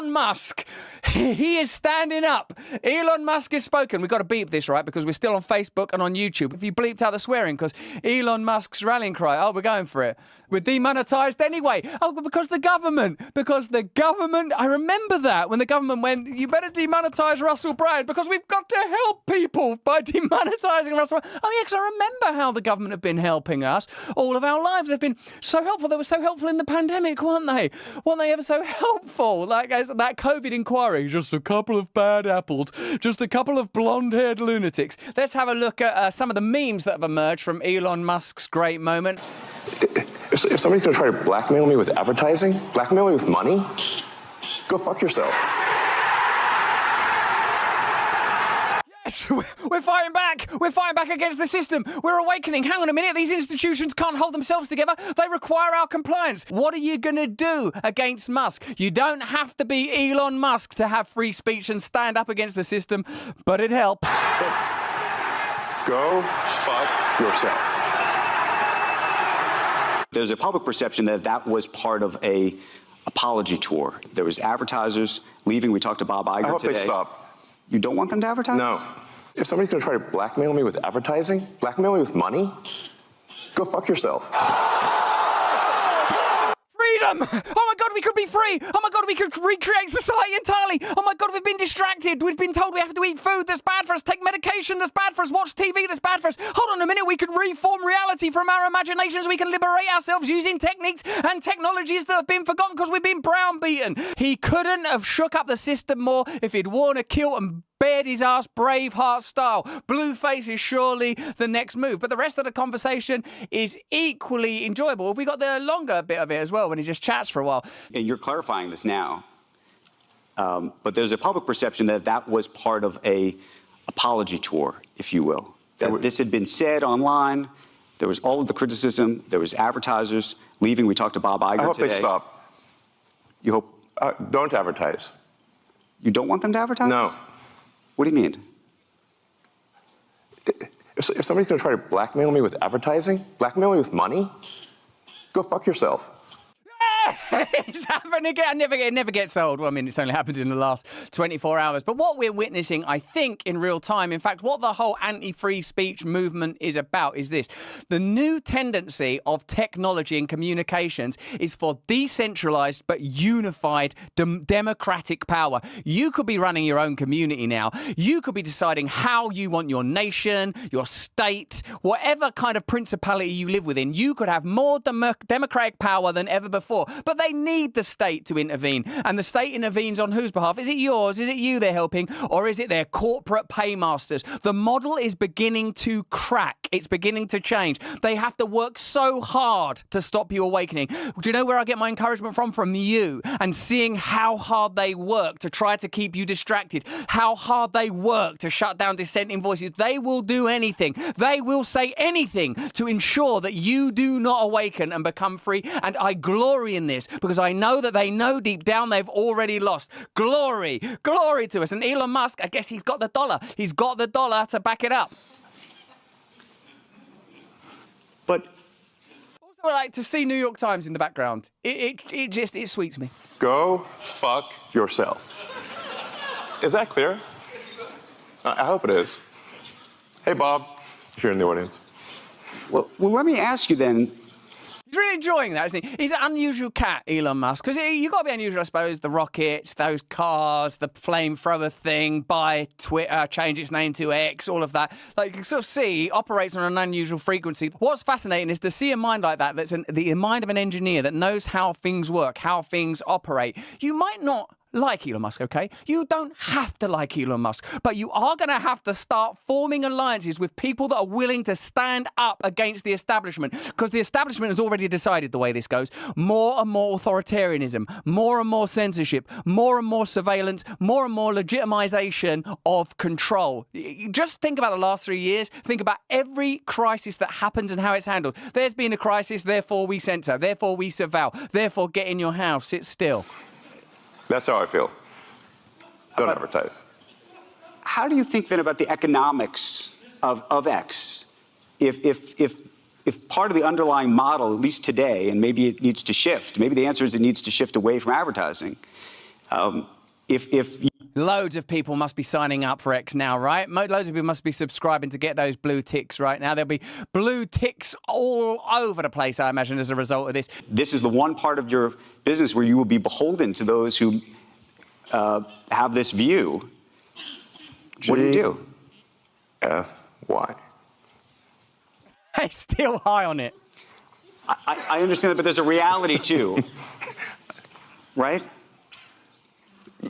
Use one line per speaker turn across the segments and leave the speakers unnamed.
Elon Musk, he is standing up. Elon Musk has spoken. We've got to beep this, right? Because we're still on Facebook and on YouTube. If you bleeped out the swearing, because Elon Musk's rallying cry, oh, we're going for it. We're demonetized anyway. Oh, because the government, I remember that when the government went, you better demonetize Russell Brand because we've got to help people by demonetizing Russell Brand. Oh, yeah, because I remember how the government have been helping us all of our lives. They've been so helpful. They were so helpful in the pandemic, weren't they? Weren't they ever so helpful? Like as that COVID inquiry, just a couple of bad apples, just a couple of blonde-haired lunatics. Let's have a look at some of the memes that have emerged from Elon Musk's great moment.
If somebody's going to try to blackmail me with advertising, blackmail me with money, go fuck yourself.
Yes, we're fighting back. We're fighting back against the system. We're awakening. Hang on a minute. These institutions can't hold themselves together. They require our compliance. What are you going to do against Musk? You don't have to be Elon Musk to have free speech and stand up against the system, but it helps.
Go fuck yourself.
There's a public perception that that was part of a apology tour. There was advertisers leaving. We talked to Bob Iger today.
I hope they stop.
You don't want them to advertise?
No. If somebody's going to try to blackmail me with advertising, blackmail me with money, go fuck yourself.
Freedom! Oh my God, we could be free! Oh my God, we could recreate society entirely! Oh my God, we've been distracted! We've been told we have to eat food that's bad for us, take medication that's bad for us, watch TV that's bad for us. Hold on a minute, we could reform reality from our imaginations. We can liberate ourselves using techniques and technologies that have been forgotten because we've been browbeaten. He couldn't have shook up the system more if he'd worn a kilt and bared his ass Braveheart style. Blueface is surely the next move. But the rest of the conversation is equally enjoyable. Have we got the longer bit of it as well when he just chats for a while?
And you're clarifying this now. But there's a public perception that that was part of a apology tour, if you will. That this had been said online. There was all of the criticism. There was advertisers leaving. We talked to Bob Iger today.
I hope they stop.
You hope?
Don't advertise.
You don't want them to advertise?
No.
What do you mean?
If somebody's going to try to blackmail me with advertising, blackmail me with money, go fuck yourself.
It's happening again. It never gets old. Well, I mean, it's only happened in the last 24 hours. But what we're witnessing, I think, in real time, in fact, what the whole anti-free speech movement is about is this. The new tendency of technology and communications is for decentralized but unified democratic power. You could be running your own community now. You could be deciding how you want your nation, your state, whatever kind of principality you live within. You could have more democratic power than ever before. But they need the state to intervene. And the state intervenes on whose behalf? Is it yours? Is it you they're helping? Or is it their corporate paymasters? The model is beginning to crack. It's beginning to change. They have to work so hard to stop you awakening. Do you know where I get my encouragement from? From you. And seeing how hard they work to try to keep you distracted. How hard they work to shut down dissenting voices. They will do anything. They will say anything to ensure that you do not awaken and become free. And I glory in this because I know that they know deep down they've already lost. Glory to us. And Elon Musk, I guess he's got the dollar. He's got the dollar to back it up.
But
also, I like to see New York Times in the background. It sweets me.
Go fuck yourself. Is that clear? I hope it is. Hey, Bob, if you're in the audience.
well, let me ask you then.
He's really enjoying that, isn't he? He's an unusual cat, Elon Musk. Because you've got to be unusual, I suppose. The rockets, those cars, the flamethrower thing, buy Twitter, change its name to X, all of that. Like, you can sort of see he operates on an unusual frequency. What's fascinating is to see a mind like that, that's the mind of an engineer that knows how things work, how things operate. You might not like Elon Musk, okay? You don't have to like Elon Musk, but you are going to have to start forming alliances with people that are willing to stand up against the establishment, because the establishment has already decided the way this goes. More and more authoritarianism, more and more censorship, more and more surveillance, more and more legitimization of control. Just think about the last 3 years. Think about every crisis that happens and how it's handled. There's been a crisis, therefore we censor, therefore we surveil, therefore get in your house, sit still.
That's how I feel. Don't advertise.
How do you think then about the economics of X? If part of the underlying model, at least today, and maybe it needs to shift, maybe the answer is it needs to shift away from advertising, If
Loads of people must be signing up for X now, right? Loads of people must be subscribing to get those blue ticks right now. There'll be blue ticks all over the place, I imagine, as a result of this.
This is the one part of your business where you will be beholden to those who have this view. What do you do?
F-Y.
Hey, still high on it.
I understand that, but there's a reality too, right?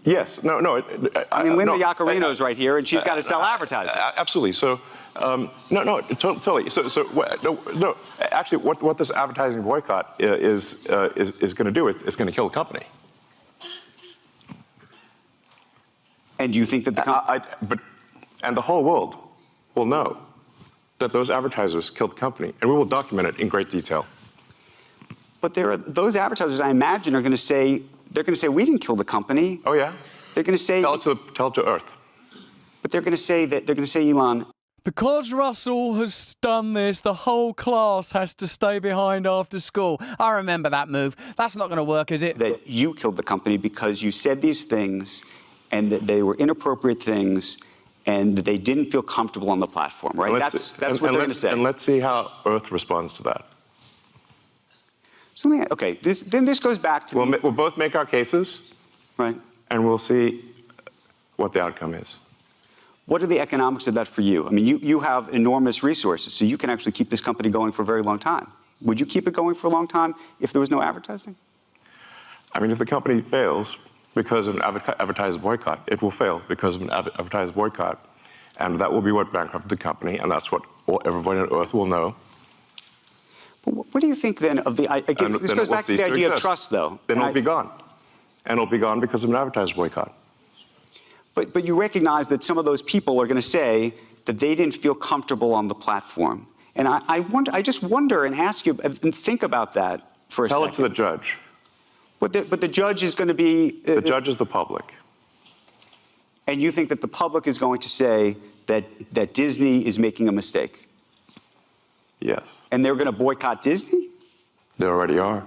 Yes. No.
I mean, Linda
no,
Yaccarino's right here, and she's got to sell advertising.
Absolutely. So, totally. No. Actually, what this advertising boycott is going to do, it's going to kill the company.
And do you think that
and the whole world will know that those advertisers killed the company, and we will document it in great detail.
But those advertisers, I imagine, are going to say, we didn't kill the company.
Oh yeah.
They're going to say,
tell it to Earth.
But they're going to say, Elon,
because Russell has done this, the whole class has to stay behind after school. I remember that move. That's not going to work, is it?
That you killed the company because you said these things, and that they were inappropriate things, and that they didn't feel comfortable on the platform, right? That's what they're going to say.
And let's see how Earth responds to that.
So this goes back to
we'll both make our cases,
right?
And we'll see what the outcome is.
What are the economics of that for you? I mean, you have enormous resources, so you can actually keep this company going for a very long time. Would you keep it going for a long time if there was no advertising?
I mean, if the company fails because of an advertiser boycott, it will fail because of an advertiser boycott. And that will be what bankrupted the company, and that's what everybody on Earth will know.
But what do you think then of this goes back to the idea of trust, though.
Then it'll be gone. And it'll be gone because of an advertiser boycott.
But you recognize that some of those people are going to say that they didn't feel comfortable on the platform. And I just wonder and ask you and think about that for a second.
Tell it to the judge.
But the judge is going to be...
the judge is the public.
And you think that the public is going to say that Disney is making a mistake?
Yes.
And they're going to boycott Disney?
They already are.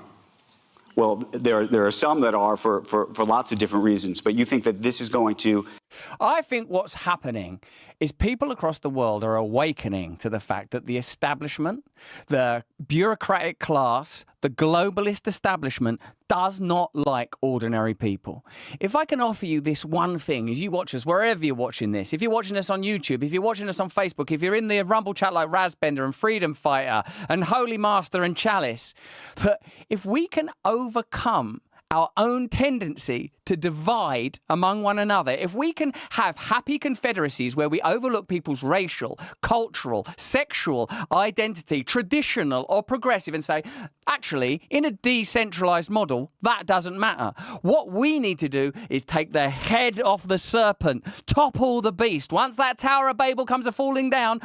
Well, there are some that are for lots of different reasons, but you think that this is going to...
I think what's happening is people across the world are awakening to the fact that the establishment, the bureaucratic class, the globalist establishment does not like ordinary people. If I can offer you this one thing as you watch us, wherever you're watching this, if you're watching us on YouTube, if you're watching us on Facebook, if you're in the Rumble chat like Razbender and Freedom Fighter and Holy Master and Chalice, but if we can overcome our own tendency to divide among one another, if we can have happy confederacies where we overlook people's racial, cultural, sexual identity, traditional or progressive, and say, actually, in a decentralized model, that doesn't matter. What we need to do is take the head off the serpent, topple the beast. Once that Tower of Babel comes a-falling down,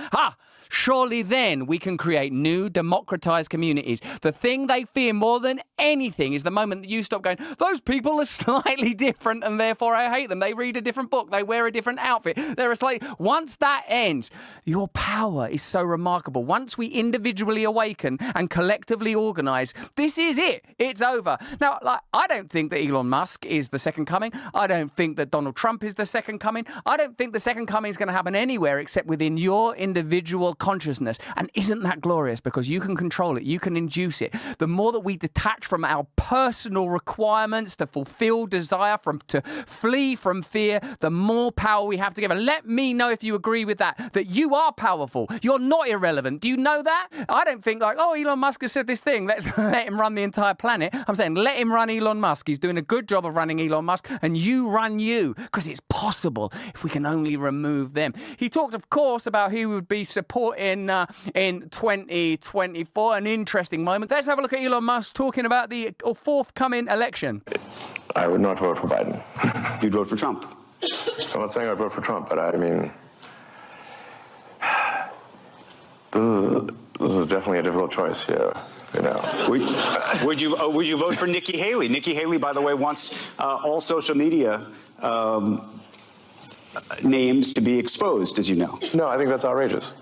surely then we can create new democratized communities. The thing they fear more than anything is the moment that you stop going, those people are slightly different and therefore I hate them. They read a different book. They wear a different outfit. They're once that ends, your power is so remarkable. Once we individually awaken and collectively organize, this is it. It's over. Now, I don't think that Elon Musk is the second coming. I don't think that Donald Trump is the second coming. I don't think the second coming is going to happen anywhere except within your individual consciousness. And isn't that glorious? Because you can control it. You can induce it. The more that we detach from our personal requirements to fulfill desire, to flee from fear, the more power we have together. Let me know if you agree with that you are powerful. You're not irrelevant. Do you know that? I don't think Elon Musk has said this thing, let's let him run the entire planet. I'm saying let him run Elon Musk. He's doing a good job of running Elon Musk, and you run you, because it's possible if we can only remove them. He talked, of course, about who would be supporting in 2024, an interesting moment. Let's have a look at Elon Musk talking about the forthcoming election.
I would not vote for Biden.
You'd vote for Trump?
I'm not saying I'd vote for Trump, but I mean, this is definitely a difficult choice here. You know.
Would you vote for Nikki Haley? Nikki Haley, by the way, wants all social media names to be exposed, as you know.
No, I think that's outrageous.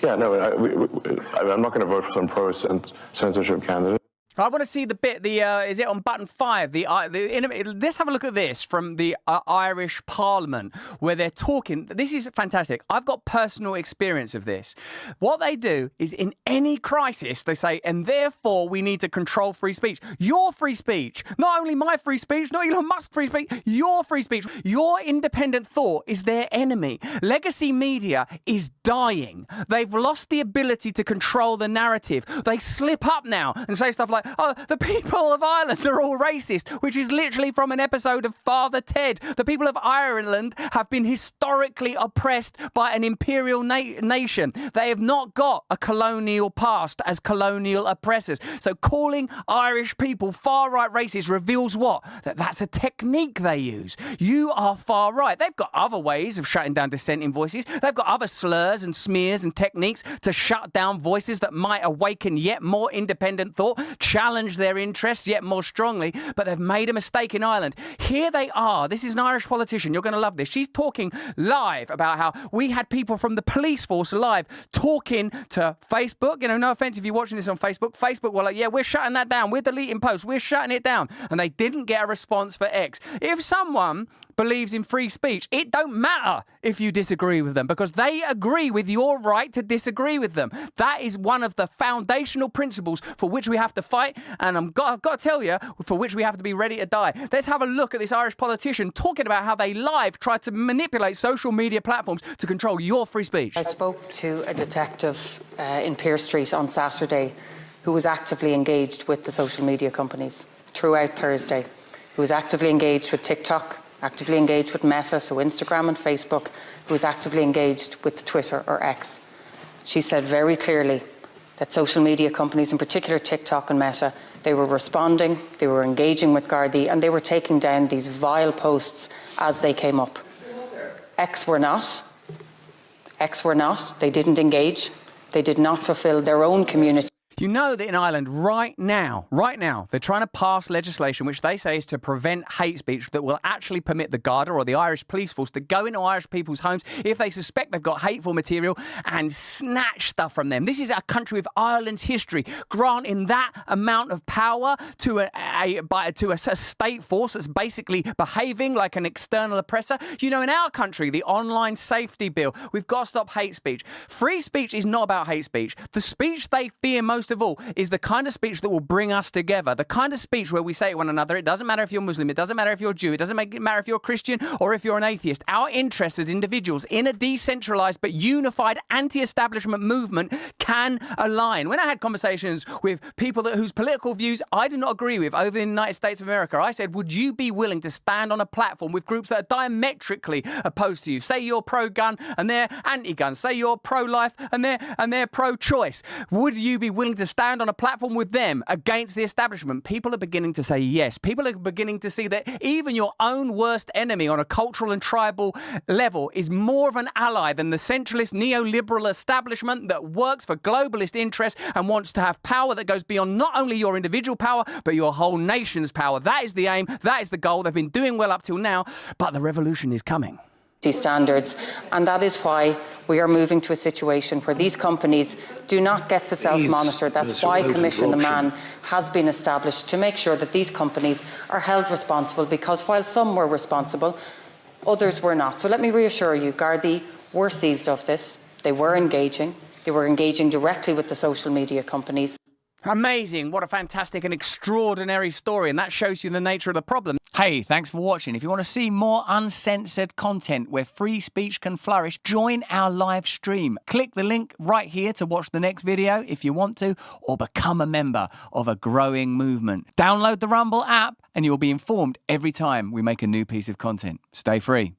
Yeah, no, I'm not going to vote for some pro-censorship candidate.
I want to see the bit, is it on button 5? Let's have a look at this from the Irish Parliament, where they're talking. This is fantastic. I've got personal experience of this. What they do is in any crisis, they say, and therefore we need to control free speech. Your free speech, not only my free speech, not Elon Musk's free speech, your free speech. Your independent thought is their enemy. Legacy media is dying. They've lost the ability to control the narrative. They slip up now and say stuff like, oh, the people of Ireland are all racist, which is literally from an episode of Father Ted. The people of Ireland have been historically oppressed by an imperial nation. They have not got a colonial past as colonial oppressors. So calling Irish people far-right racist reveals what? That's a technique they use. You are far right. They've got other ways of shutting down dissenting voices. They've got other slurs and smears and techniques to shut down voices that might awaken yet more independent thought, challenge their interests yet more strongly, but they've made a mistake in Ireland. Here they are. This is an Irish politician. You're going to love this. She's talking live about how we had people from the police force live talking to Facebook. You know, no offense if you're watching this on Facebook. Facebook were like, yeah, we're shutting that down. We're deleting posts. We're shutting it down. And they didn't get a response for X. If someone believes in free speech, it don't matter if you disagree with them because they agree with your right to disagree with them. That is one of the foundational principles for which we have to fight, and I've got to tell you, for which we have to be ready to die. Let's have a look at this Irish politician talking about how they live tried to manipulate social media platforms to control your free speech.
I spoke to a detective in Pearse Street on Saturday who was actively engaged with the social media companies throughout Thursday, who was actively engaged with TikTok, actively engaged with Meta, so Instagram and Facebook, who was actively engaged with Twitter or X. She said very clearly that social media companies, in particular TikTok and Meta, they were responding, they were engaging with Gardaí, and they were taking down these vile posts as they came up. X were not. X were not. They didn't engage. They did not fulfil their own community.
You know that in Ireland right now, they're trying to pass legislation which they say is to prevent hate speech that will actually permit the Garda or the Irish police force to go into Irish people's homes if they suspect they've got hateful material and snatch stuff from them. This is a country with Ireland's history, granting that amount of power to a state force that's basically behaving like an external oppressor. You know, in our country, the online safety bill, we've got to stop hate speech. Free speech is not about hate speech. The speech they fear most of all is the kind of speech that will bring us together, the kind of speech where we say to one another, it doesn't matter if you're Muslim, it doesn't matter if you're Jew, it doesn't matter if you're Christian or if you're an atheist. Our interests as individuals in a decentralized but unified anti-establishment movement can align. When I had conversations with people whose political views I do not agree with over in the United States of America, I said, would you be willing to stand on a platform with groups that are diametrically opposed to you? Say you're pro-gun and they're anti-gun. Say you're pro-life and they're pro-choice. Would you be willing to stand on a platform with them against the establishment? People are beginning to say yes. People are beginning to see that even your own worst enemy on a cultural and tribal level is more of an ally than the centralist neoliberal establishment that works for globalist interests and wants to have power that goes beyond not only your individual power, but your whole nation's power. That is the aim. That is the goal. They've been doing well up till now, but the revolution is coming.
Standards, and that is why we are moving to a situation where these companies do not get to self-monitor. That's why Commission the Man has been established to make sure that these companies are held responsible, because while some were responsible, others were not. So let me reassure you, Gardaí were seized of this. They were engaging. They were engaging directly with the social media companies.
Amazing. What a fantastic and extraordinary story. And that shows you the nature of the problem. Hey, thanks for watching. If you want to see more uncensored content where free speech can flourish, join our live stream. Click the link right here to watch the next video if you want to, or become a member of a growing movement. Download the Rumble app and you'll be informed every time we make a new piece of content. Stay free.